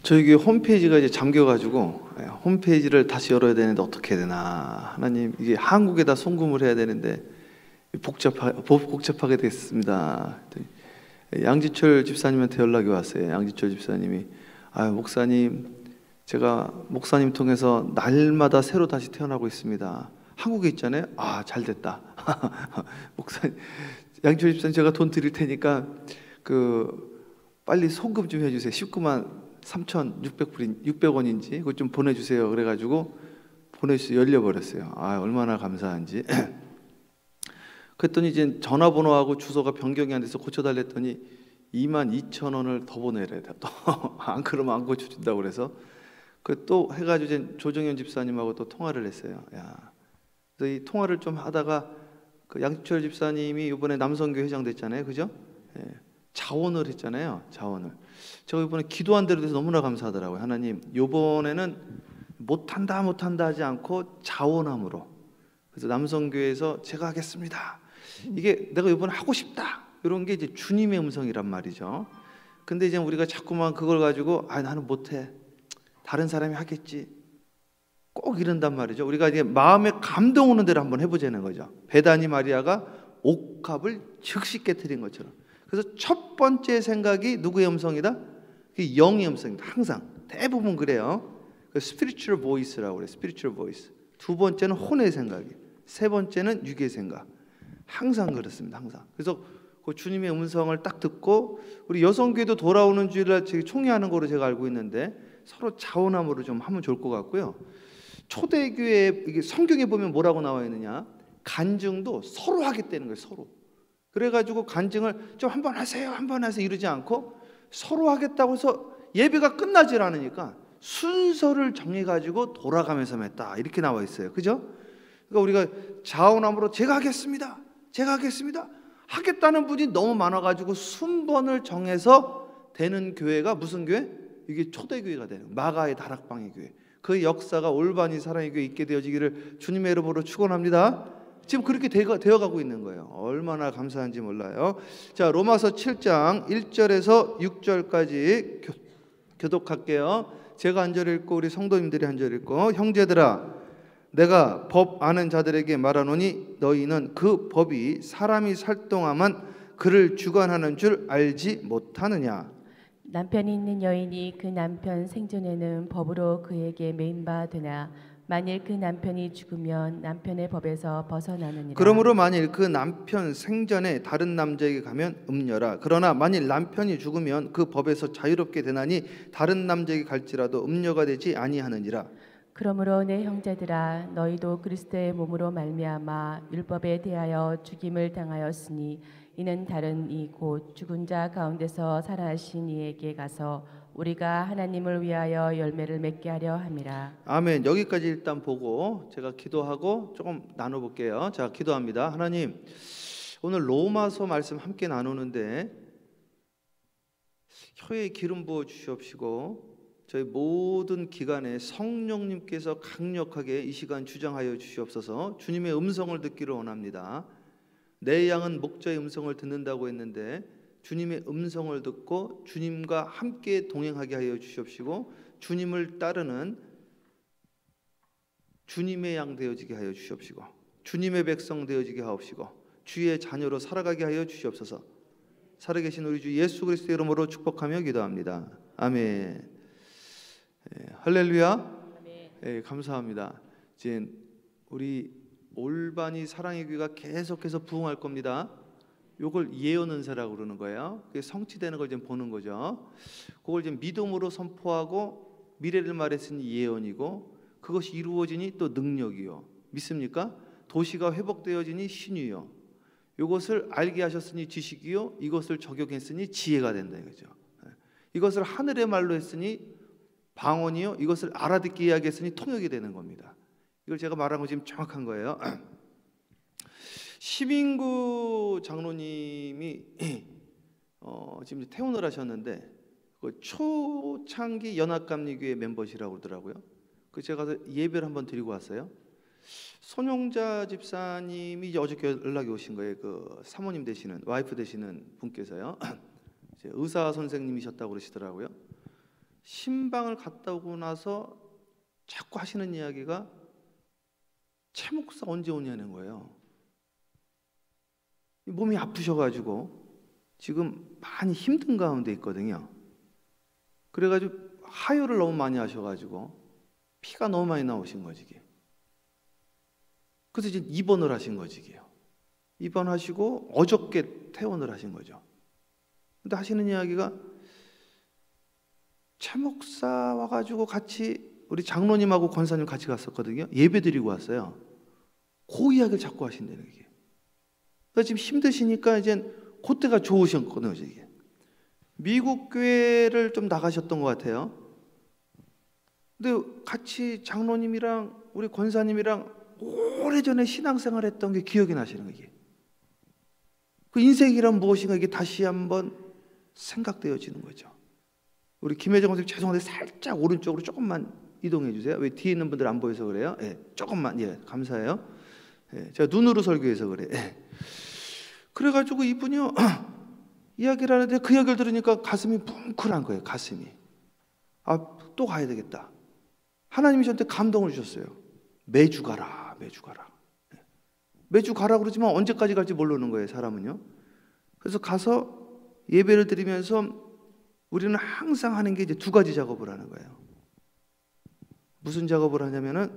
저희 홈페이지가 이제 잠겨가지고 홈페이지를 다시 열어야 되는데 어떻게 해야 되나. 하나님, 이게 한국에다 송금을 해야 되는데 복잡하게 됐습니다. 양지철 집사님한테 연락이 왔어요. 양지철 집사님이 목사님, 제가 목사님 통해서 날마다 새로 다시 태어나고 있습니다. 한국에 있잖아요. 잘 됐다. 목사님, 양지철 집사님, 제가 돈 드릴 테니까 빨리 송금 좀 해주세요. 19만 3,600원인지 그거 좀 보내주세요. 그래가지고 보내주세요. 열려버렸어요. 얼마나 감사한지. 그랬더니 이제 전화번호하고 주소가 변경이 안 돼서 고쳐달랬더니 22,000원을 더 보내래요. 또 안 그러면 안 고쳐준다고 그래서 또 해가지고 이제 조정현 집사님하고 또 통화를 했어요. 그래서 이 통화를 좀 하다가 양지철 집사님이 이번에 남성교회 회장 됐잖아요, 그죠? 자원을 했잖아요. 자원을. 제가 이번에 기도한 대로 돼서 너무나 감사하더라고요. 하나님, 이번에는 못한다 하지 않고 자원함으로. 그래서 남성교회에서 제가 하겠습니다. 이게 내가 이번에 하고 싶다, 이런 게 이제 주님의 음성이란 말이죠. 근데 이제 우리가 자꾸만 그걸 가지고 나는 못해, 다른 사람이 하겠지, 꼭 이런단 말이죠. 우리가 이제 마음에 감동 오는 대로 한번 해보자는 거죠. 베다니 마리아가 옥합을 즉시 깨트린 것처럼. 그래서 첫 번째 생각이 누구의 음성이다? 영의 음성이다. 항상 대부분 그래요. 스피리추얼 보이스라고 그래요. 스피리추얼 보이스. 두 번째는 혼의 생각이, 세 번째는 육의 생각. 항상 그렇습니다. 항상. 그래서 그 주님의 음성을 딱 듣고, 우리 여성교회도 돌아오는 주일날 총회하는 거로 제가 알고 있는데 서로 자원함으로 좀 하면 좋을 것 같고요. 초대교회 이게 성경에 보면 뭐라고 나와 있느냐? 간증도 서로 하겠다는 거예요. 서로. 그래가지고 간증을 좀 한번 하세요, 한번 하세요 이러지 않고 서로 하겠다고 해서 예배가 끝나질 않으니까 순서를 정해가지고 돌아가면서 했다, 이렇게 나와 있어요. 그죠? 그러니까 우리가 자원함으로 제가 하겠습니다, 하겠다는 분이 너무 많아가지고 순번을 정해서 되는 교회가 무슨 교회? 이게 초대교회가 되는, 마가의 다락방의 교회. 그 역사가 올바니 사랑의 교회 있게 되어지기를 주님의 이름으로 축원합니다. 지금 그렇게 되어가고 있는 거예요. 얼마나 감사한지 몰라요. 자, 로마서 7장 1절에서 6절까지 교독할게요. 제가 한 절 읽고 우리 성도님들이 한 절 읽고. 형제들아, 내가 법 아는 자들에게 말하노니 너희는 그 법이 사람이 살 동안만 그를 주관하는 줄 알지 못하느냐. 남편이 있는 여인이 그 남편 생전에는 법으로 그에게 매인 바 되나 만일 그 남편이 죽으면 남편의 법에서 벗어나느니라. 그러므로 만일 그 남편 생전에 다른 남자에게 가면 음녀라. 그러나 만일 남편이 죽으면 그 법에서 자유롭게 되나니 다른 남자에게 갈지라도 음녀가 되지 아니하느니라. 그러므로 내 형제들아, 너희도 그리스도의 몸으로 말미암아 율법에 대하여 죽임을 당하였으니 이는 다른 이 곧 죽은 자 가운데서 살아나신 이에게 가서 우리가 하나님을 위하여 열매를 맺게 하려 함이라. 아멘. 여기까지 일단 보고 제가 기도하고 조금 나눠볼게요. 자, 기도합니다. 하나님, 오늘 로마서 말씀 함께 나누는데 혀에 기름 부어 주시옵시고 저희 모든 기간에 성령님께서 강력하게 이 시간 주장하여 주시옵소서. 주님의 음성을 듣기를 원합니다. 내 양은 목자의 음성을 듣는다고 했는데 주님의 음성을 듣고 주님과 함께 동행하게 하여 주시옵시고 주님을 따르는 주님의 양 되어지게 하여 주시옵시고 주님의 백성 되어지게 하옵시고 주의 자녀로 살아가게 하여 주시옵소서. 살아계신 우리 주 예수 그리스도의 이름으로 축복하며 기도합니다. 아멘. 할렐루야. 아멘. 감사합니다. 이제 우리 올바니 사랑의 교회가 계속해서 부흥할 겁니다. 요걸 예언 은사라고 그러는 거예요. 그게 성취되는 걸 좀 보는 거죠. 그걸 좀 믿음으로 선포하고 미래를 말했으니 예언이고 그것이 이루어지니 또 능력이요. 믿습니까? 도시가 회복되어지니 신유요. 이것을 알게 하셨으니 지식이요. 이것을 적용했으니 지혜가 된다 이거죠. 이것을 하늘의 말로 했으니 방언이요. 이것을 알아듣게 이야기했으니 통역이 되는 겁니다. 이걸 제가 말한 거 지금 정확한 거예요. 시민구 장로님이 지금 퇴원을 하셨는데 그 초창기 연합감리교회 멤버시라고 그러더라고요. 그 제가 가서 예배를 한번 드리고 왔어요. 손용자 집사님이 이제 어저께 연락이 오신 거예요. 그 사모님 되시는 와이프 되시는 분께서요. 의사 선생님이셨다고 그러시더라고요. 신방을 갔다 오고 나서 자꾸 하시는 이야기가 최 목사 언제 오냐는 거예요. 몸이 아프셔가지고 지금 많이 힘든 가운데 있거든요. 그래가지고 하혈을 너무 많이 하셔가지고 피가 너무 많이 나오신 거지 이게. 그래서 이제 입원을 하신 거지 이게요. 입원하시고 어저께 퇴원을 하신 거죠. 근데 하시는 이야기가 최 목사 와가지고 같이 우리 장로님하고 권사님 같이 갔었거든요. 예배 드리고 왔어요. 그 이야기를 자꾸 하신다는 게. 그래서 지금 힘드시니까 이제 그때가 좋으셨거든요. 이게. 미국 교회를 좀 나가셨던 것 같아요. 근데 같이 장로님이랑 우리 권사님이랑 오래전에 신앙생활 했던 게 기억이 나시는 거예요. 그 인생이란 무엇인가 이게 다시 한번 생각되어지는 거죠. 우리 김혜정 선생님 죄송한데 살짝 오른쪽으로 조금만 이동해 주세요. 왜 뒤에 있는 분들 안 보여서 그래요? 예, 조금만. 예, 감사해요. 예, 제가 눈으로 설교해서 그래. 예. 그래가지고 이분이요 이야기를 하는데 그 이야기를 들으니까 가슴이 뭉클한 거예요. 가슴이. 아, 또 가야 되겠다. 하나님이 저한테 감동을 주셨어요. 매주 가라, 매주 가라. 예. 매주 가라 그러지만 언제까지 갈지 모르는 거예요. 사람은요. 그래서 가서 예배를 드리면서 우리는 항상 하는 게 이제 두 가지 작업을 하는 거예요. 무슨 작업을 하냐면은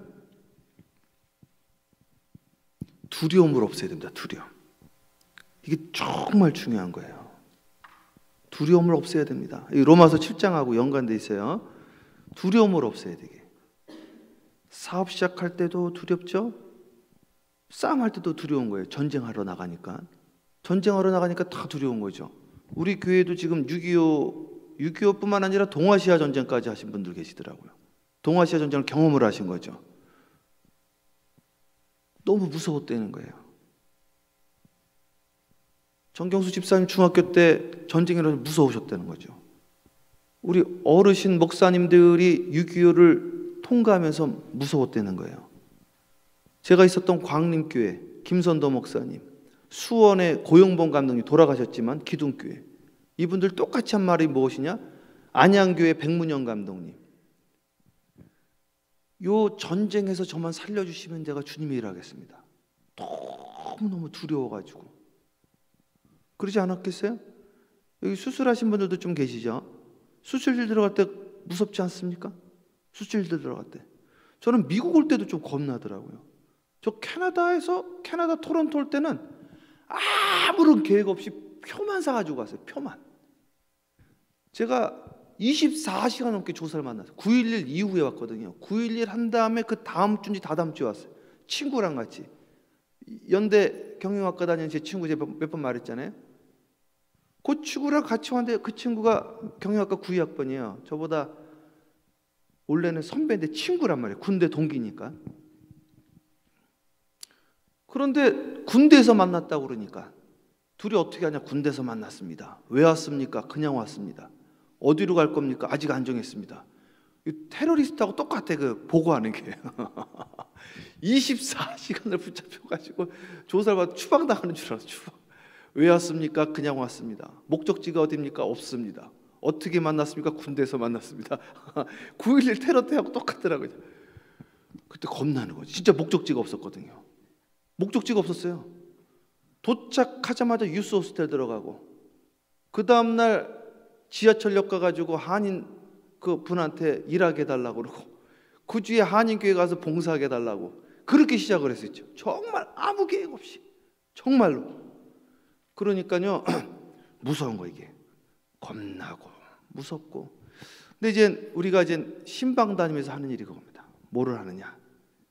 두려움을 없애야 됩니다. 두려움. 이게 정말 중요한 거예요. 두려움을 없애야 됩니다. 로마서 7장하고 연관돼 있어요. 두려움을 없애야 되게. 사업 시작할 때도 두렵죠? 싸움할 때도 두려운 거예요. 전쟁하러 나가니까. 전쟁하러 나가니까 다 두려운 거죠. 우리 교회도 지금 6.25뿐만 아니라 동아시아 전쟁까지 하신 분들 계시더라고요. 동아시아 전쟁을 경험을 하신 거죠. 너무 무서웠다는 거예요. 정경수 집사님 중학교 때 전쟁이라서 무서우셨다는 거죠. 우리 어르신 목사님들이 6.25를 통과하면서 무서웠다는 거예요. 제가 있었던 광림교회 김선도 목사님, 수원의 고용범 감독님 돌아가셨지만 기둥교회, 이분들 똑같이 한 말이 무엇이냐? 안양교회 백문영 감독님, 요 전쟁에서 저만 살려주시면 제가 주님의 일을 하겠습니다. 너무너무 두려워가지고. 그러지 않았겠어요? 여기 수술하신 분들도 좀 계시죠? 수술실 들어갈 때 무섭지 않습니까? 수술실 들어갈 때. 저는 미국 올 때도 좀 겁나더라고요. 저 캐나다 토론토 올 때는 아무런 계획 없이 표만 사가지고 갔어요. 표만. 제가 24시간 넘게 조사를 만났어요. 9.11 이후에 왔거든요. 9.11 한 다음에 그 다음 주인지 다다음 주에 왔어요. 친구랑 같이. 연대 경영학과 다니는 제 친구 제가 몇 번 말했잖아요. 그 친구랑 같이 왔는데 그 친구가 경영학과 92학번이에요. 저보다 원래는 선배인데 친구란 말이에요. 군대 동기니까. 그런데 군대에서 만났다고 그러니까 둘이 어떻게 하냐? 군대에서 만났습니다. 왜 왔습니까? 그냥 왔습니다. 어디로 갈 겁니까? 아직 안 정했습니다. 테러리스트하고 똑같아. 그 보고하는 게 24시간을 붙잡혀가지고 조사를 받아 추방당하는 줄 알았어. 추방. 왜 왔습니까? 그냥 왔습니다. 목적지가 어디입니까? 없습니다. 어떻게 만났습니까? 군대에서 만났습니다. 9.11 테러 때하고 똑같더라고요. 그때 겁나는 거지. 진짜 목적지가 없었거든요. 목적지가 없었어요. 도착하자마자 유스 호스텔 들어가고 그 다음날 지하철역 가가지고 한인 그 분한테 일하게 해달라고 그러고 그 주에 한인교회 가서 봉사하게 해달라고 그렇게 시작을 했었죠. 정말 아무 계획 없이. 정말로. 그러니까요 무서운 거 이게. 겁나고 무섭고. 근데 이제 우리가 이제 신방 다니면서 하는 일이 그겁니다. 뭐를 하느냐?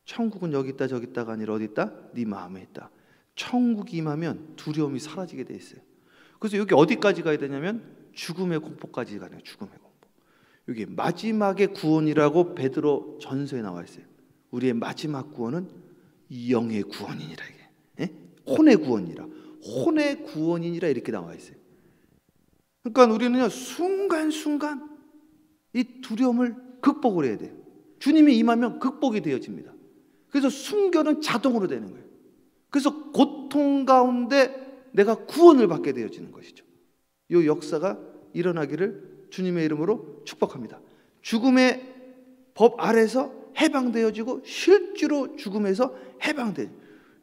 천국은 여기 있다 저기 있다가 아니라 어디 있다? 네 마음에 있다. 천국이 임하면 두려움이 사라지게 돼 있어요. 그래서 여기 어디까지 가야 되냐면 죽음의 공포까지 가네요. 죽음의 공포. 여기 마지막의 구원이라고 베드로 전서에 나와 있어요. 우리의 마지막 구원은 영의 구원이니라. 이게 예? 혼의 구원이라. 혼의 구원이니라 이렇게 나와 있어요. 그러니까 우리는요 순간순간 이 두려움을 극복을 해야 돼요. 주님이 임하면 극복이 되어집니다. 그래서 순결은 자동으로 되는 거예요. 그래서 고통 가운데 내가 구원을 받게 되어지는 것이죠. 이 역사가 일어나기를 주님의 이름으로 축복합니다. 죽음의 법 아래서 해방되어지고 실제로 죽음에서 해방돼요.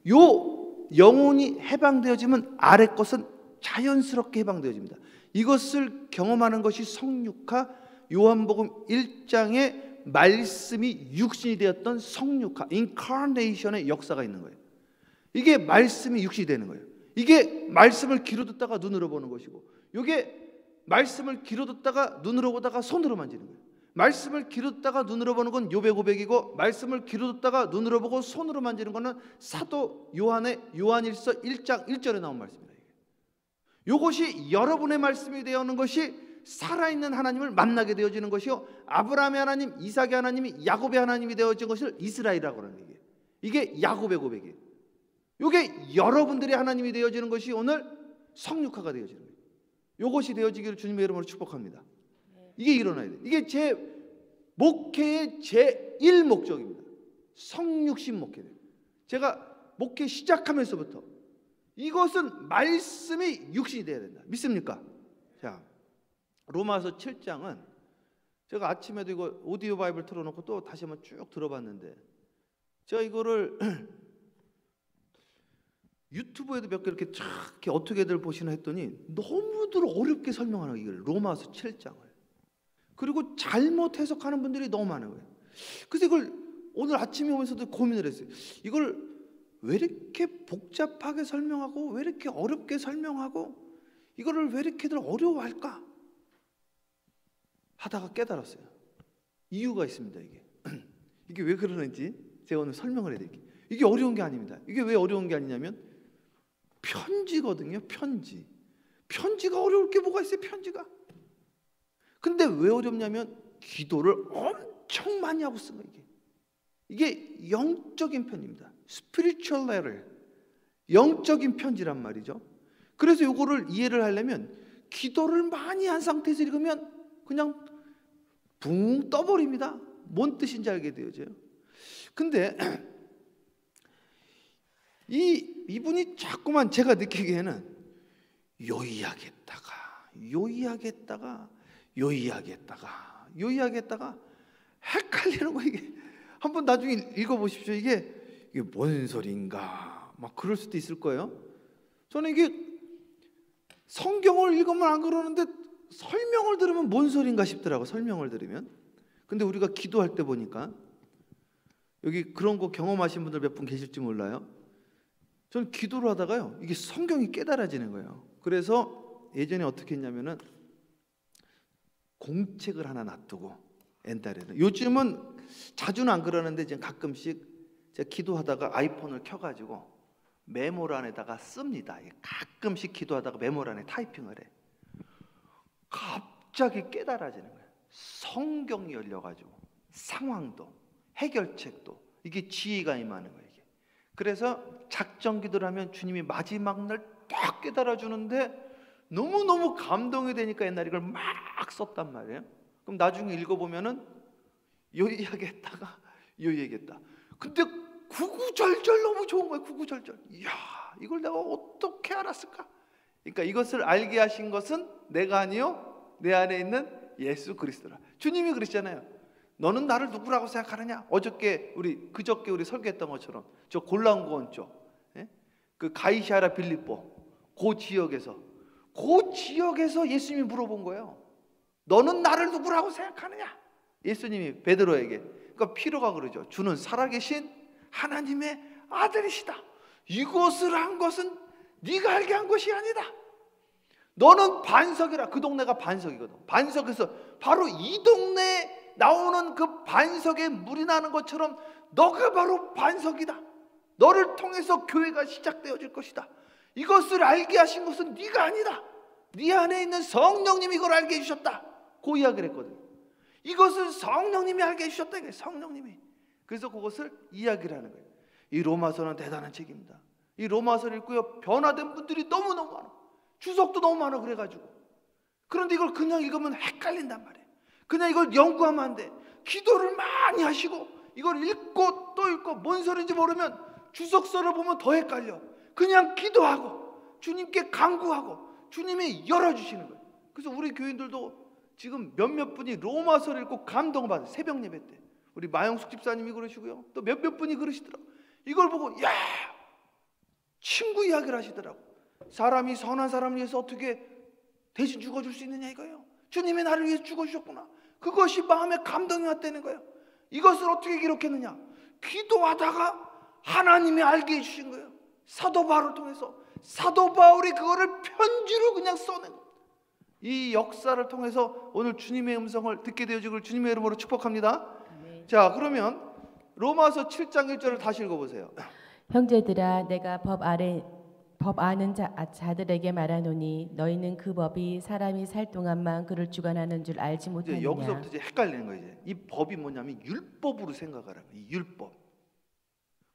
요 영혼이 해방되어지면 아래 것은 자연스럽게 해방되어집니다. 이것을 경험하는 것이 성육화, 요한복음 1장에 말씀이 육신이 되었던 성육화, 인카네이션의 역사가 있는 거예요. 이게 말씀이 육신이 되는 거예요. 이게 말씀을 귀로 듣다가 눈으로 보는 것이고, 이게 말씀을 귀로 듣다가 눈으로 보다가 손으로 만지는 거예요. 말씀을 귀로 듣다가 눈으로 보는 건 욥의 고백이고, 말씀을 귀로 듣다가 눈으로 보고 손으로 만지는 거는 사도 요한의 요한일서 1장 1절에 나온 말씀입니다. 이것이 여러분의 말씀이 되어오는 것이 살아있는 하나님을 만나게 되어지는 것이요, 아브라함의 하나님, 이삭의 하나님이 야곱의 하나님이 되어진 것을 이스라엘이라고 하는 거예요. 이게 야곱의 고백이에요. 이게 여러분들의 하나님이 되어지는 것이 오늘 성육화가 되어지는 거예요. 이것이 되어지기를 주님의 이름으로 축복합니다. 이게 일어나야 돼요. 이게 제 목회의 제1 목적입니다. 성육신 목회예요. 제가 목회 시작하면서부터 이것은 말씀이 육신이 되어야 된다. 믿습니까? 자, 로마서 7장은 제가 아침에도 이거 오디오 바이블 틀어놓고 또 다시 한번 쭉 들어봤는데, 제가 이거를 유튜브에도 몇 개 이렇게 이렇게 어떻게들 보시나 했더니 너무들 어렵게 설명하는 거예요. 이걸 로마서 7장을. 그리고 잘못 해석하는 분들이 너무 많은 거예요. 그래서 이걸 오늘 아침에 오면서도 고민을 했어요. 이걸 왜 이렇게 복잡하게 설명하고 왜 이렇게 어렵게 설명하고 이거를 왜 이렇게들 어려워할까 하다가 깨달았어요. 이유가 있습니다. 이게 왜 그러는지 제가 오늘 설명을 해드릴게요. 이게 어려운 게 아닙니다. 이게 왜 어려운 게 아니냐면 편지거든요. 편지가 어려울 게 뭐가 있어요? 편지가. 근데 왜 어렵냐면 기도를 엄청 많이 하고 쓴 거예요. 이게 영적인 편지입니다. spiritual letter, 영적인 편지란 말이죠. 그래서 이거를 이해를 하려면 기도를 많이 한 상태에서 읽으면 그냥 붕 떠버립니다. 뭔 뜻인지 알게 되어져요. 근데 이분이 자꾸만 제가 느끼기에는 요이하겠다가 헷갈리는 거예요. 이게 한번 나중에 읽어보십시오. 이게 뭔 소리인가 막 그럴 수도 있을 거예요. 저는 이게 성경을 읽으면 안 그러는데 설명을 들으면 뭔 소리인가 싶더라고. 설명을 들으면. 근데 우리가 기도할 때 보니까 여기 그런 거 경험하신 분들 몇 분 계실지 몰라요. 저는 기도를 하다가요, 이게 성경이 깨달아지는 거예요. 그래서 예전에 어떻게 했냐면은 공책을 하나 놔두고, 옛날에는, 요즘은 자주는 안 그러는데 이제 가끔씩 제가 기도하다가 아이폰을 켜가지고 메모란에다가 씁니다. 가끔씩 기도하다가 메모란에 타이핑을 해. 갑자기 깨달아지는 거예요. 성경이 열려가지고 상황도 해결책도 이게 지혜가 임하는 거예요. 이게. 그래서 작정 기도를 하면 주님이 마지막 날 딱 깨달아 주는데 너무너무 감동이 되니까 옛날에 이걸 막 썼단 말이에요. 그럼 나중에 읽어보면은 요이하겠다가 요이하겠다. 근데 구구절절 너무 좋은 거예요. 구구절절. 이야, 이걸 내가 어떻게 알았을까? 그러니까 이것을 알게 하신 것은 내가 아니요 내 안에 있는 예수 그리스도라. 주님이 그러시잖아요. 너는 나를 누구라고 생각하느냐? 그저께 우리 설교했던 것처럼 저 골라온 쪽, 그 가이사랴 빌립보 그 지역에서 예수님이 물어본 거예요. 너는 나를 누구라고 생각하느냐? 예수님이 베드로에게. 그러니까 피로가 그러죠. 주는 살아계신 하나님의 아들이시다. 이것을 한 것은 네가 알게 한 것이 아니다. 너는 반석이라. 그 동네가 반석이거든. 반석에서 바로 이 동네에 나오는 그 반석에 물이 나는 것처럼 너가 바로 반석이다. 너를 통해서 교회가 시작되어질 것이다. 이것을 알게 하신 것은 네가 아니다. 네 안에 있는 성령님이 이걸 알게 해주셨다. 그 이야기를 했거든. 이것은 성령님이 알게 해주셨다. 이게 성령님이. 그래서 그것을 이야기를 하는 거예요. 이 로마서는 대단한 책입니다. 이 로마서를 읽고요, 변화된 분들이 너무너무 많아. 주석도 너무 많아. 그래가지고 그런데 이걸 그냥 읽으면 헷갈린단 말이에요. 그냥 이걸 연구하면 안 돼. 기도를 많이 하시고 이걸 읽고 또 읽고 뭔 소리인지 모르면 주석서를 보면 더 헷갈려. 그냥 기도하고 주님께 간구하고 주님이 열어주시는 거예요. 그래서 우리 교인들도 지금 몇몇 분이 로마서를 읽고 감동을 받아요. 새벽 예배 때 우리 마영숙 집사님이 그러시고요. 또 몇몇 분이 그러시더라고요. 이걸 보고 야, 친구 이야기를 하시더라고. 사람이 선한 사람을 위해서 어떻게 대신 죽어줄 수 있느냐 이거예요. 주님이 나를 위해서 죽어주셨구나. 그것이 마음에 감동이 왔다는 거예요. 이것을 어떻게 기록했느냐? 기도하다가 하나님이 알게 해주신 거예요. 사도 바울을 통해서. 사도 바울이 그거를 편지로 그냥 써낸 거예요. 이 역사를 통해서 오늘 주님의 음성을 듣게 되어지기를 주님의 이름으로 축복합니다. 네. 자, 그러면 로마서 7장 1절을 다시 읽어보세요. 형제들아 내가 법 아는 자들에게 말하노니 너희는 그 법이 사람이 살 동안만 그를 주관하는 줄 알지 이제 못하느냐. 여기서부터 이제 헷갈리는 거예요. 이제. 이 법이 뭐냐면 율법으로 생각하라는 거예요. 이 율법.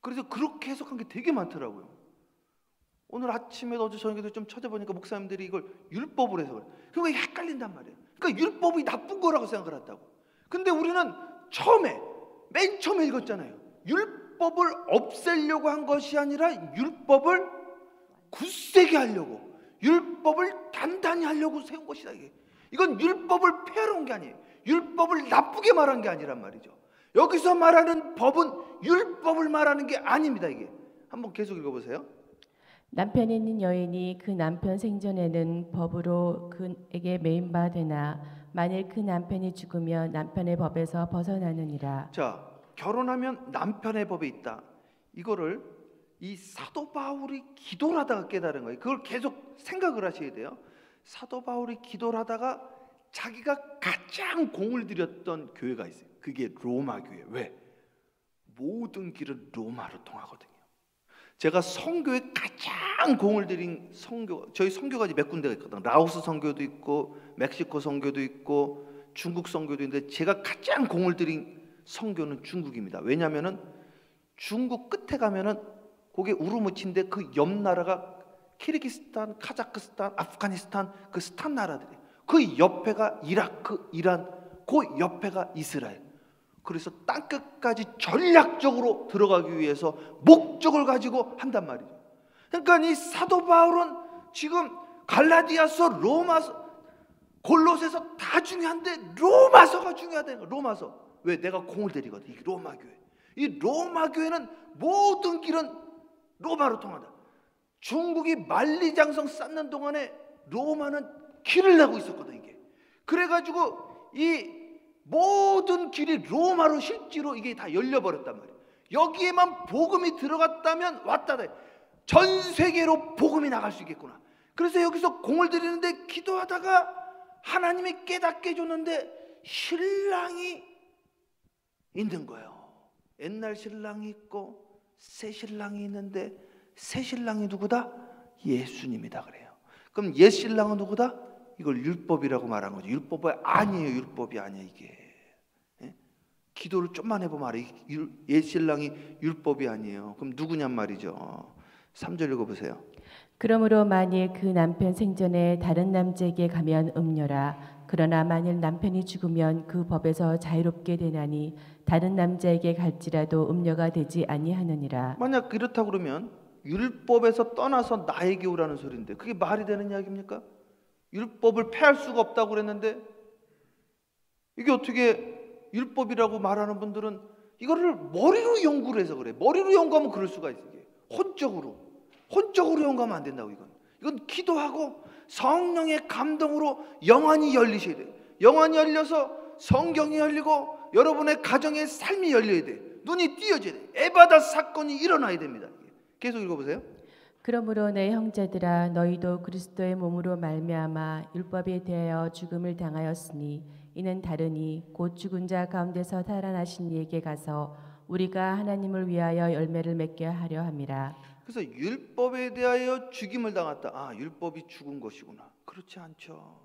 그래서 그렇게 해석한 게 되게 많더라고요. 오늘 아침에도 어제 저녁에도 좀 찾아보니까 목사님들이 이걸 율법으로 해석을 해요. 그러니까 헷갈린단 말이에요. 그러니까 율법이 나쁜 거라고 생각을 한다고. 근데 우리는 맨 처음에 읽었잖아요. 율법을 없애려고 한 것이 아니라 율법을 굳세게 하려고, 율법을 단단히 하려고 세운 것이다. 이건 율법을 폐하러 온 게 아니에요. 율법을 나쁘게 말한 게 아니란 말이죠. 여기서 말하는 법은 율법을 말하는 게 아닙니다. 이게 한번 계속 읽어보세요. 남편이 있는 여인이 그 남편 생전에는 법으로 그에게 매인 바 되나 만일 그 남편이 죽으면 남편의 법에서 벗어나느니라. 자, 결혼하면 남편의 법에 있다. 이거를 이 사도 바울이 기도를 하다가 깨달은 거예요. 그걸 계속 생각을 하셔야 돼요. 사도 바울이 기도를 하다가 자기가 가장 공을 들였던 교회가 있어요. 그게 로마 교회. 왜? 모든 길은 로마로 통하거든요. 제가 선교에 가장 공을 들인 선교, 저희 선교가 몇 군데가 있거든요. 라오스 선교도 있고 멕시코 선교도 있고 중국 선교도 있는데 제가 가장 공을 들인 선교는 중국입니다. 왜냐하면은 중국 끝에 가면은 거기에 우르무치인데 그 옆 나라가 키르기스탄, 카자흐스탄, 아프가니스탄 그 스탄 나라들이에요. 그 옆에가 이라크, 이란, 그 옆에가 이스라엘. 그래서 땅끝까지 전략적으로 들어가기 위해서 목적을 가지고 한단 말이죠. 그러니까 이 사도 바울은 지금 갈라디아서, 로마서, 골로새서 다 중요한데 로마서가 중요하다는 거예요. 로마서. 왜? 내가 공을 들이거든. 이 로마 교회. 이 로마 교회는 모든 길은 로마로 통한다. 중국이 만리장성 쌓는 동안에 로마는 길을 내고 있었거든. 이게. 그래가지고 이 모든 길이 로마로 실제로 이게 다 열려버렸단 말이에요. 여기에만 복음이 들어갔다면 왔다. 전 세계로 복음이 나갈 수 있겠구나. 그래서 여기서 공을 들이는데 기도하다가 하나님이 깨닫게 해줬는데 신랑이 있는 거예요. 옛날 신랑이 있고 새 신랑이 있는데 새 신랑이 누구다? 예수님이다 그래요. 그럼 옛 신랑은 누구다? 이걸 율법이라고 말한 거죠. 율법이 아니에요. 율법이 아니에요 이게. 예? 기도를 좀만 해보면 알아요. 옛 신랑이 율법이 아니에요. 그럼 누구냔 말이죠. 3절 읽어보세요. 그러므로 만일 그 남편 생전에 다른 남자에게 가면 음녀라. 그러나 만일 남편이 죽으면 그 법에서 자유롭게 되나니 다른 남자에게 갈지라도 음녀가 되지 아니하느니라. 만약 그렇다 그러면 율법에서 떠나서 나에게 오라는 소리인데 그게 말이 되는 이야기입니까? 율법을 폐할 수가 없다고 그랬는데 이게 어떻게 율법이라고 말하는 분들은 이거를 머리로 연구를 해서 그래. 머리로 연구하면 그럴 수가 있어요. 혼적으로 연구하면 안 된다고. 이건 기도하고 성령의 감동으로 영안이 열리셔야 돼요. 영안이 열려서 성경이 열리고 여러분의 가정의 삶이 열려야 돼. 눈이 띄어져야 돼. 에바다 사건이 일어나야 됩니다. 계속 읽어보세요. 그러므로 내 형제들아 너희도 그리스도의 몸으로 말미암아 율법에 대하여 죽음을 당하였으니 이는 다르니 곧 죽은 자 가운데서 살아나신 이에게 가서 우리가 하나님을 위하여 열매를 맺게 하려 함이라. 그래서 율법에 대하여 죽임을 당했다. 아, 율법이 죽은 것이구나. 그렇지 않죠.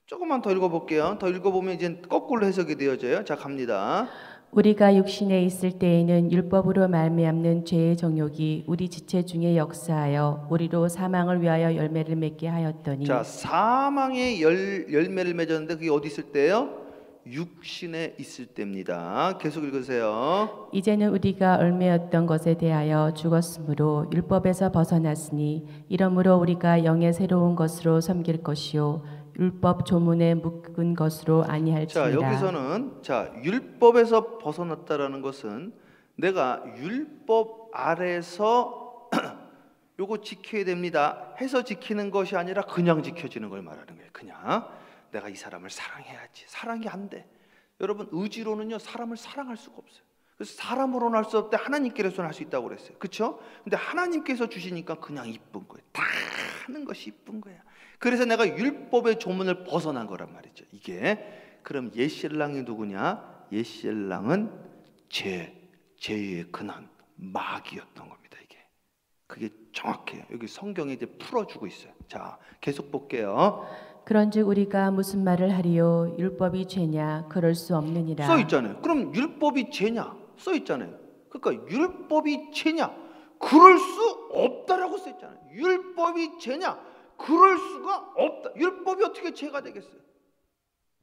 조금만 더 읽어볼게요. 더 읽어보면 이제 거꾸로 해석이 되어져요. 자, 갑니다. 우리가 육신에 있을 때에는 율법으로 말미암는 죄의 정욕이 우리 지체 중에 역사하여 우리로 사망을 위하여 열매를 맺게 하였더니. 자, 사망의 열매를 맺었는데 그게 어디 있을 때예요? 육신에 있을 때입니다. 계속 읽으세요. 이제는 우리가 얼매였던 것에 대하여 죽었으므로 율법에서 벗어났으니 이러므로 우리가 영의 새로운 것으로 섬길 것이요 율법 조문에 묶은 것으로 자, 아니할지니라. 여기서는 율법에서 벗어났다라는 것은 내가 율법 아래서 요거 지켜야 됩니다 해서 지키는 것이 아니라 그냥 지켜지는 걸 말하는 거예요. 그냥 내가 이 사람을 사랑해야지. 사랑이 안 돼. 여러분, 의지로는요 사람을 사랑할 수가 없어요. 그래서 사람으로는 할 수 없대 하나님께서는 할 수 있다고 그랬어요. 그렇죠? 근데 하나님께서 주시니까 그냥 이쁜 거예요. 다 하는 것이 이쁜 거야. 그래서 내가 율법의 조문을 벗어난 거란 말이죠. 이게 그럼 옛신랑이 누구냐? 옛신랑은 죄의 근원, 마귀였던 겁니다. 이게 그게 정확해요. 여기 성경에 이제 풀어주고 있어요. 자, 계속 볼게요. 그런즉 우리가 무슨 말을 하리요? 율법이 죄냐? 그럴 수 없느니라. 써 있잖아요. 그럼 율법이 죄냐? 써 있잖아요. 그러니까 율법이 죄냐? 그럴 수 없다라고 써 있잖아요. 율법이 죄냐? 그럴 수가 없다. 율법이 어떻게 죄가 되겠어요?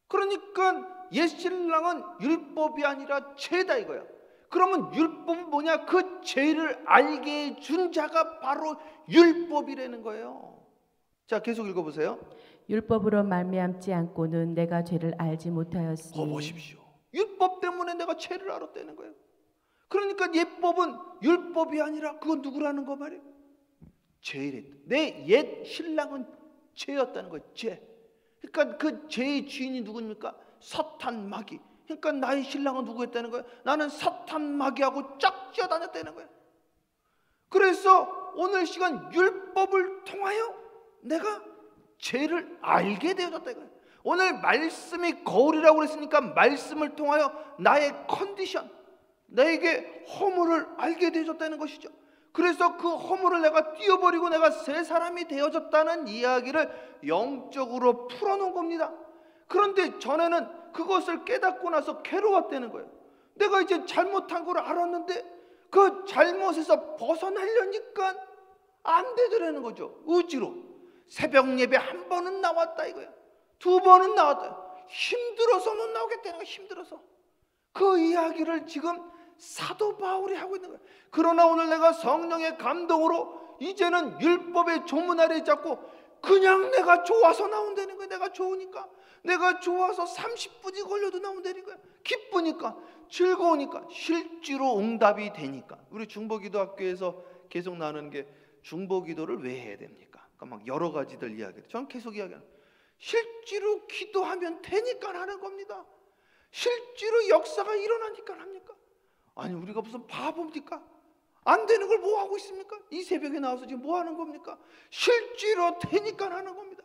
그러니까 옛신랑은 율법이 아니라 죄다 이거야. 그러면 율법은 뭐냐? 그 죄를 알게 해준 자가 바로 율법이라는 거예요. 자, 계속 읽어보세요. 율법으로 말미암지 않고는 내가 죄를 알지 못하였으니. 보십시오. 율법 때문에 내가 죄를 알았다는 거예요. 그러니까 옛법은 율법이 아니라 그건 누구라는 거 말이에요? 죄이랬다. 내 옛 신랑은 죄였다는 거예요. 죄. 그러니까 그 죄의 주인이 누굽니까? 사탄 마귀. 그러니까 나의 신랑은 누구였다는 거예요? 나는 사탄 마귀하고 짝지어 다녔다는 거예요. 그래서 오늘 시간 율법을 통하여 내가 죄를 알게 되어졌다 이거예요. 오늘 말씀이 거울이라고 그랬으니까 말씀을 통하여 나의 컨디션, 나에게 허물을 알게 되어졌다는 것이죠. 그래서 그 허물을 내가 띄워버리고 내가 새 사람이 되어졌다는 이야기를 영적으로 풀어놓은 겁니다. 그런데 전에는 그것을 깨닫고 나서 괴로웠다는 거예요. 내가 이제 잘못한 걸 알았는데 그 잘못에서 벗어나려니까 안 되더라는 거죠. 의지로 새벽 예배 한 번은 나왔다 이거예요. 두 번은 나왔다. 힘들어서 못 나오겠다는 거예요. 힘들어서. 그 이야기를 지금 사도 바울이 하고 있는 거예요. 그러나 오늘 내가 성령의 감동으로 이제는 율법의 조문 아래 잡고 그냥 내가 좋아서 나온다는 거예요. 내가 좋으니까, 내가 좋아서 30분이 걸려도 나온다는 거예요. 기쁘니까, 즐거우니까, 실제로 응답이 되니까. 우리 중보기도학교에서 계속 나누는 게 중보기도를 왜 해야 됩니까? 그러니까 막 여러 가지들 이야기해요. 저는 계속 이야기하는 실제로 기도하면 되니까 하는 겁니다. 실제로 역사가 일어나니까 합니까? 아니 우리가 무슨 바보입니까? 안 되는 걸 뭐 하고 있습니까? 이 새벽에 나와서 지금 뭐 하는 겁니까? 실제로 되니까 하는 겁니다.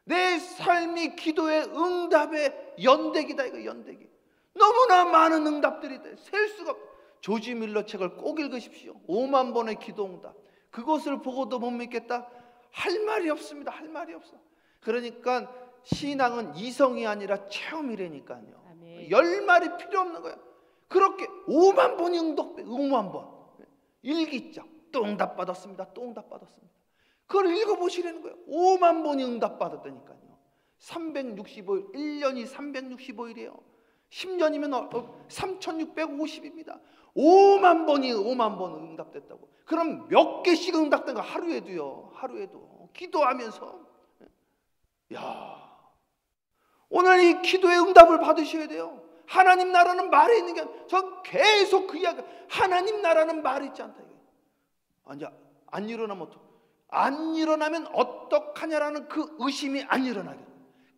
내 삶이 기도의 응답의 연대기다 이거. 연대기. 너무나 많은 응답들이 돼. 셀 수가 없어. 조지 밀러 책을 꼭 읽으십시오. 5만 번의 기도 응답. 그것을 보고도 못 믿겠다? 할 말이 없습니다. 할 말이 없어. 그러니까 신앙은 이성이 아니라 체험이라니까요. 아멘. 열 말이 필요 없는 거예요. 그렇게 5만 번이 응답, 5만 번. 일기장 또 응답 받았습니다. 또 응답 받았습니다. 그걸 읽어보시라는 거예요. 5만 번이 응답 받았다니까요. 365일, 1년이 365일이에요. 10년이면 3650입니다. 5만 번이 5만 번 응답됐다고. 그럼 몇 개씩 응답된 거 하루에도요. 하루에도 기도하면서. 야, 오늘 이 기도의 응답을 받으셔야 돼요. 하나님 나라는 말에 있는 게 아니라 저 계속 그 이야기. 하나님 나라는 말이 있지 않다 이게. 아니 안 일어나면 안 일어나면 어떡하냐라는 그 의심이 안 일어나게.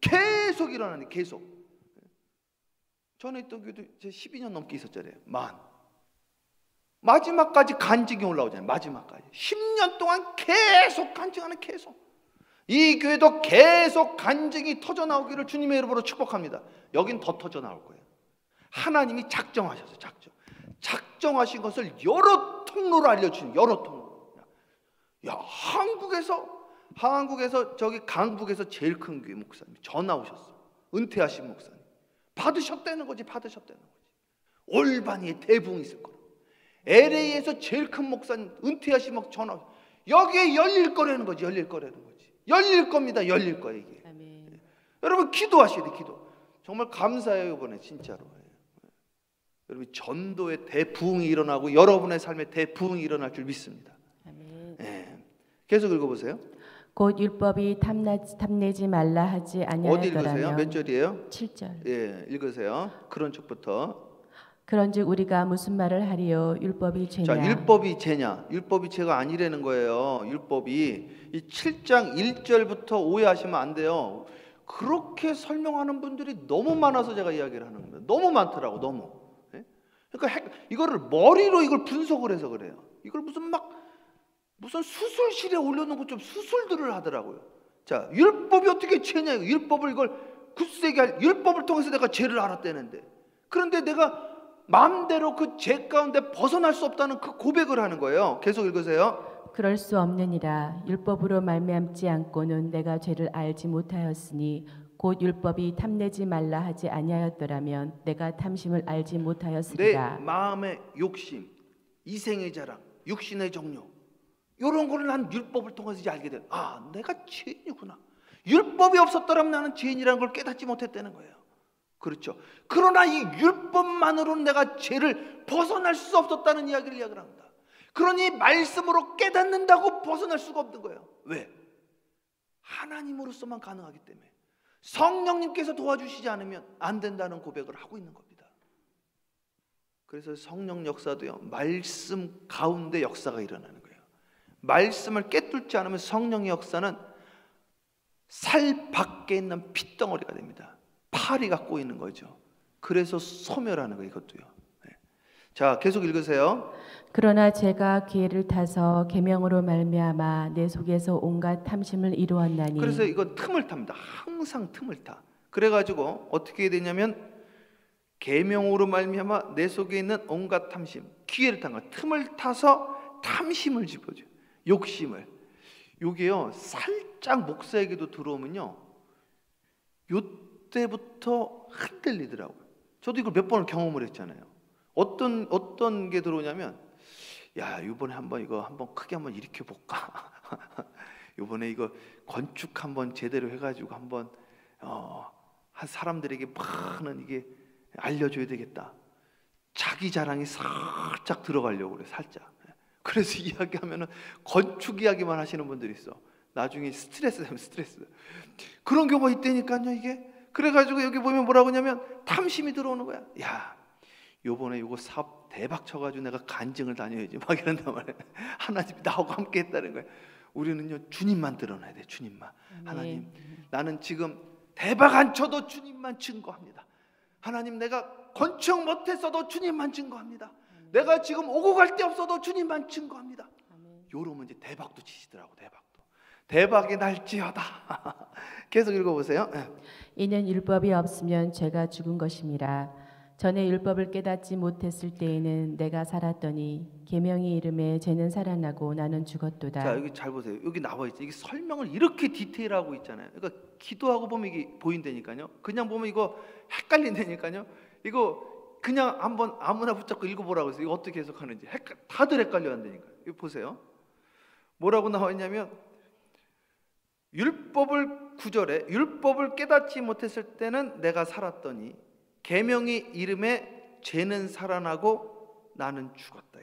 계속 일어나네. 계속. 전에 있던 교도 제 12년 넘게 있었잖아요. 마지막까지 간증이 올라오잖아요. 마지막까지 10년 동안 계속 간증하는. 계속. 이 교회도 계속 간증이 터져 나오기를 주님의 이름으로 축복합니다. 여긴 더 터져 나올 거예요. 하나님이 작정하셨어요. 작정하신 것을 여러 통로로 알려주신. 여러 통로. 야, 한국에서 저기 강북에서 제일 큰 교회 목사님 전화 오셨어. 은퇴하신 목사님. 받으셨다는 거지. 올바니에 대붕이 있을 거라고. LA에서 제일 큰 목사님 은퇴하신 목 전화. 여기에 열릴 거라는 거지. 열릴 겁니다. 열릴 거예요 이게. 아멘. 여러분 기도하셔야 돼. 기도. 정말 감사해요 이번에 진짜로. 여러분 전도의 대부흥이 일어나고 여러분의 삶에 대부흥이 일어날 줄 믿습니다. 아멘. 예. 계속 읽어보세요. 곧 율법이 탐내지 말라 하지 어디 읽으세요? 몇 아니하였더라면. 절이에요? 7절. 예, 읽으세요. 그런 쪽부터. 그런즉 우리가 무슨 말을 하리요? 율법이 자, 죄냐? 율법이 죄냐? 율법이 죄가 아니라는 거예요. 율법이 이 7장 1절부터 오해하시면 안 돼요. 그렇게 설명하는 분들이 너무 많아서 제가 이야기를 하는 겁니다. 너무 많더라고, 너무. 예? 그러니까 이거를 머리로 이걸 분석을 해서 그래요. 이걸 무슨 수술실에 올려놓은 것좀 수술들을 하더라고요. 자, 율법이 어떻게 죄냐? 율법을 이걸 굳세게 율법을 통해서 내가 죄를 알았다는데, 그런데 내가 마음대로 그 죄 가운데 벗어날 수 없다는 그 고백을 하는 거예요. 계속 읽으세요. 그럴 수 없느니라. 율법으로 말미암지 않고는 내가 죄를 알지 못하였으니 곧 율법이 탐내지 말라 하지 아니하였더라면 내가 탐심을 알지 내 못하였으리라. 마음의 욕심, 이생의 자랑, 육신의 정욕, 이런 거를 난 율법을 통해서 이제 알게 돼. 아, 내가 죄인이구나. 율법이 없었더라면 나는 죄인이라는 걸 깨닫지 못했다는 거예요. 그렇죠. 그러나 이 율법만으로는 내가 죄를 벗어날 수 없었다는 이야기를 합니다. 그러니 말씀으로 깨닫는다고 벗어날 수가 없는 거예요. 왜? 하나님으로서만 가능하기 때문에. 성령님께서 도와주시지 않으면 안 된다는 고백을 하고 있는 겁니다. 그래서 성령 역사도요, 말씀 가운데 역사가 일어나는 거예요. 말씀을 깨뚫지 않으면 성령의 역사는 살 밖에 있는 핏덩어리가 됩니다. 파리가 꼬이는 거죠. 그래서 소멸하는 거예요, 이것도요. 네. 자, 계속 읽으세요. 그러나 제가 기회를 타서 계명으로 말미암아 내 속에서 온갖 탐심을 이루었나니. 그래서 이거 틈을 탑니다. 항상 틈을 타. 그래가지고 어떻게 되냐면 계명으로 말미암아 내 속에 있는 온갖 탐심, 기회를 탄 거, 틈을 타서 탐심을 집어줘요. 욕심을. 요게요, 살짝 목사에게도 들어오면요, 요때부터 흔들리더라고요. 저도 이걸 몇 번을 경험을 했잖아요. 어떤 게 들어오냐면, 야, 이번에 이거 한번 크게 한번 일으켜 볼까? 이번에 이거 건축 한번 제대로 해가지고 한번 한 사람들에게 많은 이게 알려줘야 되겠다. 자기 자랑이 살짝 들어가려고 그래, 살짝. 그래서 이야기하면은 건축 이야기만 하시는 분들이 있어. 나중에 스트레스 되면 스트레스. 그런 경우가 있다니까요, 이게. 그래가지고 여기 보면 뭐라고 하냐면 탐심이 들어오는 거야. 야, 요번에 요거 사업 대박 쳐가지고 내가 간증을 다녀야지 막 이런단 말이야. 하나님이 나하고 함께 했다는 거야. 우리는요, 주님만 드러나야 돼. 주님만. 하나님, 나는 지금 대박 안 쳐도 주님만 증거합니다. 하나님, 내가 건축 못했어도 주님만 증거합니다. 내가 지금 오고 갈 데 없어도 주님만 증거합니다. 요러면 이제 대박도 치시더라고. 대박이 날지어다. 계속 읽어보세요. 이는 율법이 없으면 죄가 죽은 것임이라. 전에 율법을 깨닫지 못했을 때에는 내가 살았더니 계명이 이름에 죄는 살아나고 나는 죽었도다. 자, 여기 잘 보세요. 여기 나와 있죠. 이게 설명을 이렇게 디테일하고 있잖아요. 그러니까 기도하고 보면 이게 보인다니까요. 그냥 보면 이거 헷갈린다니까요. 이거 그냥 한번 아무나 붙잡고 읽어보라고 해서 이거 어떻게 해석하는지 다들 헷갈려 한다니까. 이거 보세요. 뭐라고 나와 있냐면 율법을 9절에 율법을 깨닫지 못했을 때는 내가 살았더니 계명이 이름에 죄는 살아나고 나는 죽었다.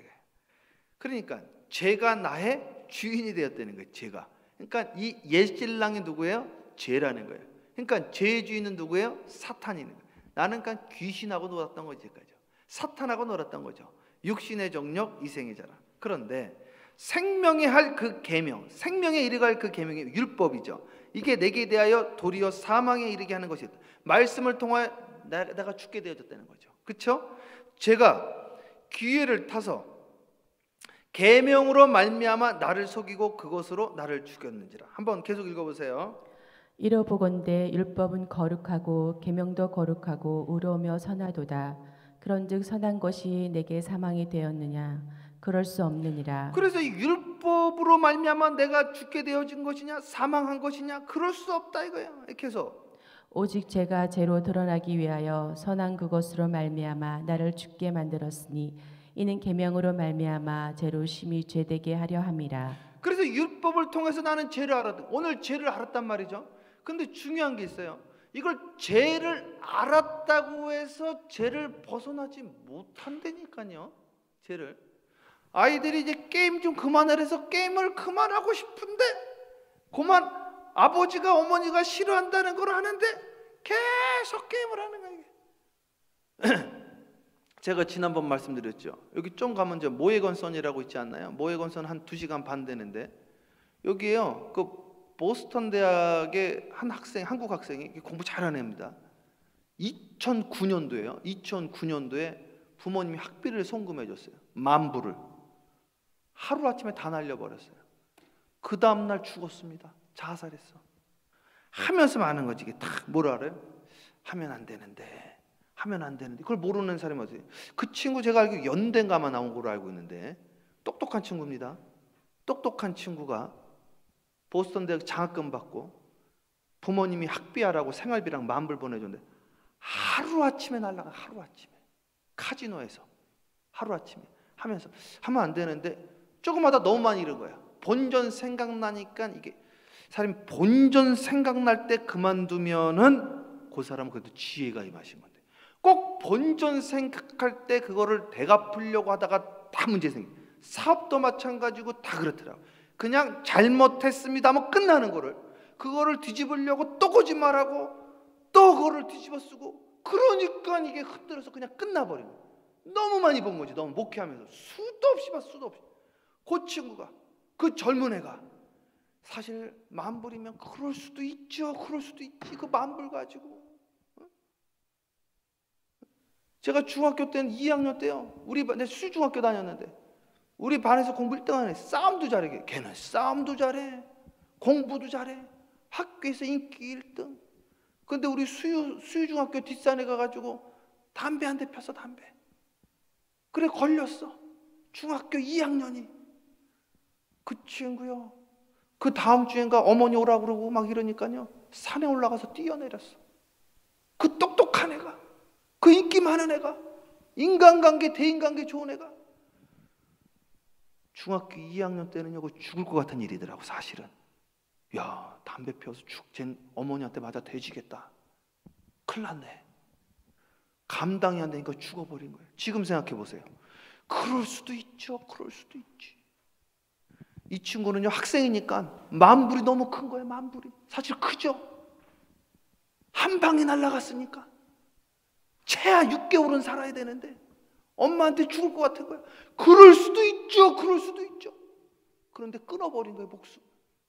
그러니까 죄가 나의 주인이 되었다는 거예요. 죄가. 그러니까 이 옛신랑이 누구예요? 죄라는 거예요. 그러니까 죄의 주인은 누구예요? 사탄이는 거예요. 나는 그러니까 귀신하고 놀았던 거죠. 사탄하고 놀았던 거죠. 육신의 정력, 이생의 자랑. 그런데 생명에 할 그 계명, 생명에 이르게 할 그 계명이 율법이죠. 이게 내게 대하여 도리어 사망에 이르게 하는 것이었다. 말씀을 통하여 내가 죽게 되어졌다는 거죠. 그렇죠? 제가 기회를 타서 계명으로 말미암아 나를 속이고 그것으로 나를 죽였는지라. 한번 계속 읽어보세요. 이러보건대 율법은 거룩하고 계명도 거룩하고 의로우며 선하도다. 그런즉 선한 것이 내게 사망이 되었느냐? 그럴 수 없느니라. 그래서 이 율법으로 말미암아 내가 죽게 되어진 것이냐, 사망한 것이냐, 그럴 수 없다 이거야. 이렇게 해서 오직 죄가 죄로 드러나기 위하여 선한 그것으로 말미암아 나를 죽게 만들었으니 이는 계명으로 말미암아 죄로 심히 죄되게 하려 함이라. 그래서 율법을 통해서 나는 죄를 알았다. 오늘 죄를 알았단 말이죠. 근데 중요한 게 있어요. 이걸 죄를 알았다고 해서 죄를 벗어나지 못한다니까요. 죄를. 아이들이 이제 게임 좀 그만하래서 게임을 그만하고 싶은데 그만 아버지가 어머니가 싫어한다는 걸 하는데 계속 게임을 하는 거예요. 제가 지난번 말씀드렸죠. 여기 좀 가면 이제 모해건선이라고 있지 않나요? 모해건선 한 2시간 반 되는데 여기에요. 그 보스턴 대학의 한 학생, 한국 학생이 공부 잘하는 애입니다. 2009년도에요. 2009년도에 부모님이 학비를 송금해 줬어요. 10,000불을. 하루아침에 다 날려버렸어요. 그 다음날 죽었습니다. 자살했어. 하면서 많은 거지. 이게 다 뭐라 알아요? 하면 안 되는데 그걸 모르는 사람이 어디? 그 친구 제가 알기로 연대인가만 나온 걸로 알고 있는데 똑똑한 친구입니다. 똑똑한 친구가 보스턴 대학 장학금 받고 부모님이 학비하라고 생활비랑 10,000불 보내줬는데 하루아침에 날라가. 하루아침에 카지노에서 하루아침에 하면서 하면 안 되는데 조금 하다 너무 많이 잃은 거야. 본전 생각나니까 이게 사람이 본전 생각날 때 그만두면은 그 사람은 그래도 지혜가 임하신 건데 꼭 본전 생각할 때 그거를 되갚으려고 하다가 다 문제 생겨. 사업도 마찬가지고 다 그렇더라고. 그냥 잘못했습니다 하면 끝나는 거를 그거를 뒤집으려고 또 거짓말하고 또 그거를 뒤집어 쓰고 그러니까 이게 흔들어서 그냥 끝나버린 거야. 너무 많이 본 거지. 너무 목회하면서 수도 없이 봤어. 수도 없이. 그 친구가 그 젊은 애가 사실 10,000불이면 그럴 수도 있죠. 그럴 수도 있지. 그 10,000불 가지고 제가 중학교 때는 2학년 때요. 우리 반, 내가 수중학교 다녔는데 우리 반에서 공부 1등 하는 애 싸움도 잘해. 걔는 싸움도 잘해. 공부도 잘해. 학교에서 인기 1등. 근데 우리 수유중학교 뒷산에 가가지고 담배 한 대 폈어. 담배. 그래 걸렸어. 중학교 2학년이. 그 친구요. 그 다음 주엔가 어머니 오라고 그러고 막 이러니까요. 산에 올라가서 뛰어내렸어. 그 똑똑한 애가. 그 인기 많은 애가. 인간관계 대인관계 좋은 애가. 중학교 2학년 때는요. 죽을 것 같은 일이더라고 사실은. 야 담배 피워서 쟤 어머니한테 맞아 돼지겠다. 큰일 났네. 감당이 안 되니까 죽어버린 거예요. 지금 생각해 보세요. 그럴 수도 있죠. 그럴 수도 있지. 이 친구는요 학생이니까 10,000불이 너무 큰 거예요. 10,000불이 사실 크죠. 한 방에 날아갔으니까 최하 6개월은 살아야 되는데 엄마한테 죽을 것 같은 거예요. 그럴 수도 있죠. 그럴 수도 있죠. 그런데 끊어버린 거예요. 목숨.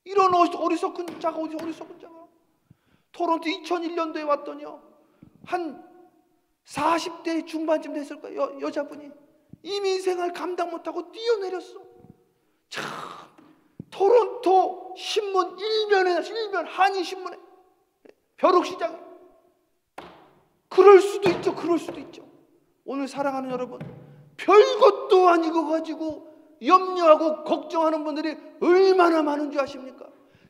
이런 어리석은 자가 어디 어리석은 자가. 토론토 2001년도에 왔더니요 한 40대 중반쯤 됐을 거예요. 여자분이 이민생활 감당 못하고 뛰어내렸어. 참 토론토 신문 일면 한인신문에 벼룩시장에. 그럴 수도 있죠. 그럴 수도 있죠. 오늘 사랑하는 여러분, 별것도 아니고 가지고 염려하고 걱정하는 분들이 얼마나 많은 줄 아십니까?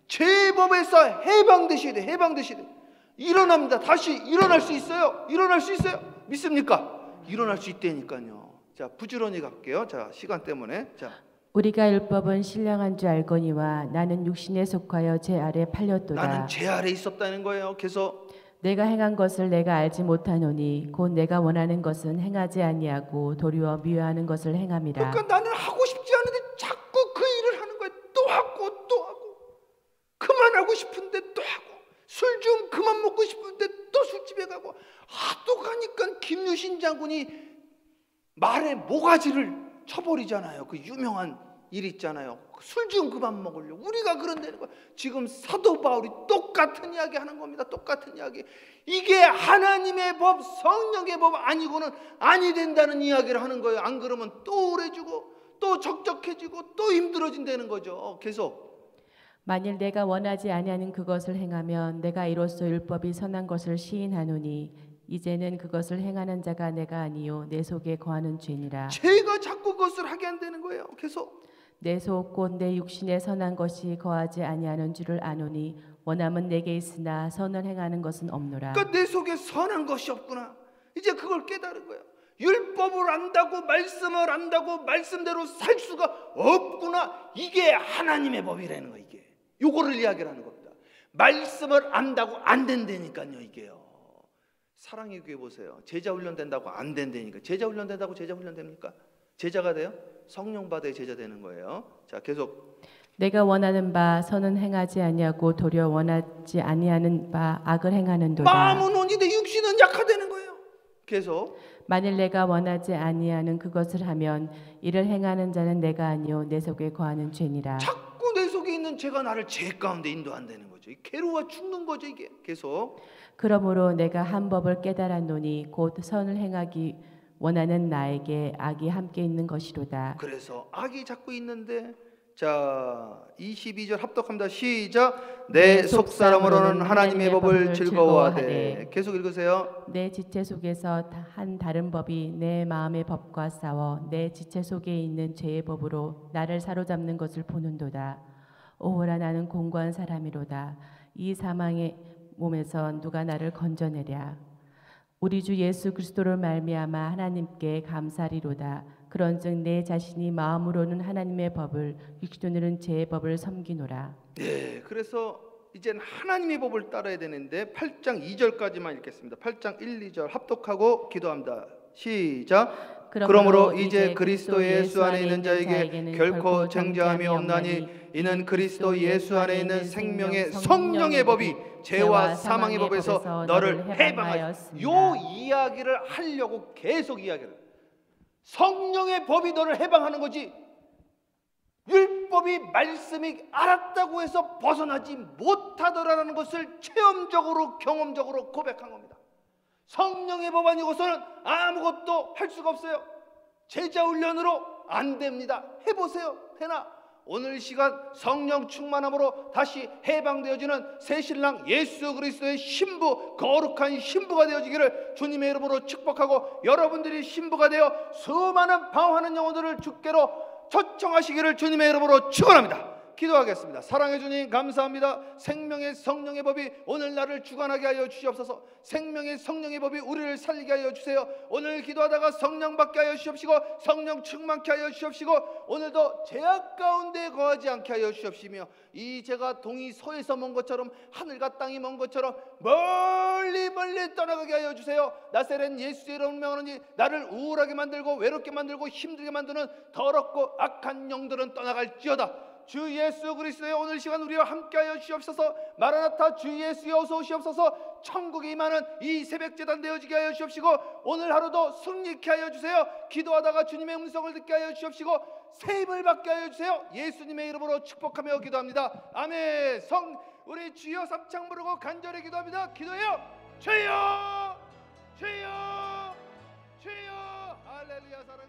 죄법에서 해방되셔야 돼. 해방되셔야 돼. 일어납니다. 다시 일어날 수 있어요. 일어날 수 있어요. 믿습니까? 일어날 수 있다니까요. 자, 부지런히 갈게요. 자, 시간 때문에. 자, 우리가 율법은 신령한 줄 알거니와 나는 육신에 속하여 죄 아래 팔렸도다. 나는 죄 아래 있었다는 거예요. 그래서 내가 행한 것을 내가 알지 못하노니 곧 내가 원하는 것은 행하지 아니하고 도리어 미워하는 것을 행함이라. 그러니까 나는 하고 싶지 않은데 자꾸 그 일을 하는 거예요. 또 하고 또 하고. 그만하고 싶은데 또 하고. 술 좀 그만 먹고 싶은데 또 술집에 가고. 하도 가니까 김유신 장군이 말에 모가지를 쳐버리잖아요. 그 유명한 일 있잖아요. 술 좀 그만 먹으려고. 우리가 그런다는 거야. 지금 사도 바울이 똑같은 이야기 하는 겁니다. 똑같은 이야기. 이게 하나님의 법, 성령의 법 아니고는 아니 된다는 이야기를 하는 거예요. 안 그러면 또 우울해지고 또 적적해지고 또 힘들어진다는 거죠. 계속. 만일 내가 원하지 아니하는 그것을 행하면 내가 이로써 율법이 선한 것을 시인하노니 이제는 그것을 행하는 자가 내가 아니요 내 속에 거하는 죄니라. 죄가 자꾸 그것을 하게 한다는 거예요. 계속. 내 속 곧 내 육신에 선한 것이 거하지 아니하는 줄을 아노니 원함은 내게 있으나 선을 행하는 것은 없노라. 그러니까 내 속에 선한 것이 없구나. 이제 그걸 깨달은 거예요. 율법을 안다고 말씀을 안다고 말씀대로 살 수가 없구나. 이게 하나님의 법이라는 거. 이게 요거를 이야기를 하는 겁니다. 말씀을 안다고 안 된다니까요. 이게요. 사랑의 교회 보세요. 제자 훈련 된다고 안 된다니까. 제자 훈련 된다고 제자 훈련 됩니까? 제자가 돼요? 성령 받아야 제자 되는 거예요. 자, 계속. 내가 원하는 바 선은 행하지 아니하고 도리어 원하지 아니하는 바 악을 행하는도다. 마음은 온이되 육신은 약하다는 거예요. 계속 만일 내가 원하지 아니하는 그것을 하면 이를 행하는 자는 내가 아니요 내 속에 거하는 죄니라. 자꾸 내 속에 있는 죄가 나를 죄 가운데 인도한다는 거죠. 괴로워 죽는 거죠 이게. 계속 그러므로 내가 한 법을 깨달았노니 곧 선을 행하기 원하는 나에게 악이 함께 있는 것이로다. 그래서 악이 자꾸 있는데, 자 22절 합독합니다. 시작. 내 속사람으로는 하나님의 법을 즐거워하되. 계속 읽으세요. 내 지체 속에서 한 다른 법이 내 마음의 법과 싸워 내 지체 속에 있는 죄의 법으로 나를 사로잡는 것을 보는도다. 오호라 나는 공고한 사람이로다. 이 사망의 몸에서 누가 나를 건져내랴. 우리 주 예수 그리스도를 말미암아 하나님께 감사리로다. 그런즉 내 자신이 마음으로는 하나님의 법을 육신으로는 죄의 법을 섬기노라. 네, 그래서 이제는 하나님의 법을 따라야 되는데 8장 2절까지만 읽겠습니다. 8장 1, 2절 합독하고 기도합니다. 시작. 그러므로 이제 그리스도 예수 안에 있는 자에게 결코 정죄함이 없나니 이는 그리스도 예수 안에 있는 생명의 성령의 법이 죄와 사망의 법에서 너를 해방하여. 요 이야기를 하려고 계속 이야기를. 성령의 법이 너를 해방하는 거지, 율법이 말씀이 알았다고 해서 벗어나지 못하더라는 것을 체험적으로 경험적으로 고백한 겁니다. 성령의 법 아니고서는 아무것도 할 수가 없어요. 제자 훈련으로 안 됩니다. 해보세요. 되나? 오늘 시간 성령 충만함으로 다시 해방되어지는 새신랑 예수 그리스도의 신부, 거룩한 신부가 되어지기를 주님의 이름으로 축복하고, 여러분들이 신부가 되어 수많은 방황하는 영혼들을 주께로 초청하시기를 주님의 이름으로 축원합니다. 기도하겠습니다. 사랑해 주님 감사합니다. 생명의 성령의 법이 오늘 나를 주관하게 하여 주시옵소서. 생명의 성령의 법이 우리를 살리게 하여 주세요. 오늘 기도하다가 성령 받게 하여 주시옵시고, 성령 충만케 하여 주시옵시고, 오늘도 죄악 가운데 거하지 않게 하여 주시옵시며, 이 죄가 동이 서에서 먼 것처럼 하늘과 땅이 먼 것처럼 멀리 멀리 떠나가게 하여 주세요. 나사렛 예수의 이름을 명하노니 나를 우울하게 만들고 외롭게 만들고 힘들게 만드는 더럽고 악한 영들은 떠나갈지어다. 주 예수 그리스도의 오늘 시간 우리와 함께하여 주시옵소서. 마라나타 주 예수여 어서 오시옵소서. 천국에 임하는 이 새벽제단 되어지게 하여 주시옵시고, 오늘 하루도 승리케 하여 주세요. 기도하다가 주님의 음성을 듣게 하여 주시옵시고, 세임을 받게 하여 주세요. 예수님의 이름으로 축복하며 기도합니다. 아멘. 우리 주여 삼창 부르고 간절히 기도합니다. 기도해요. 주여 주여 주여. 할렐루야. 사랑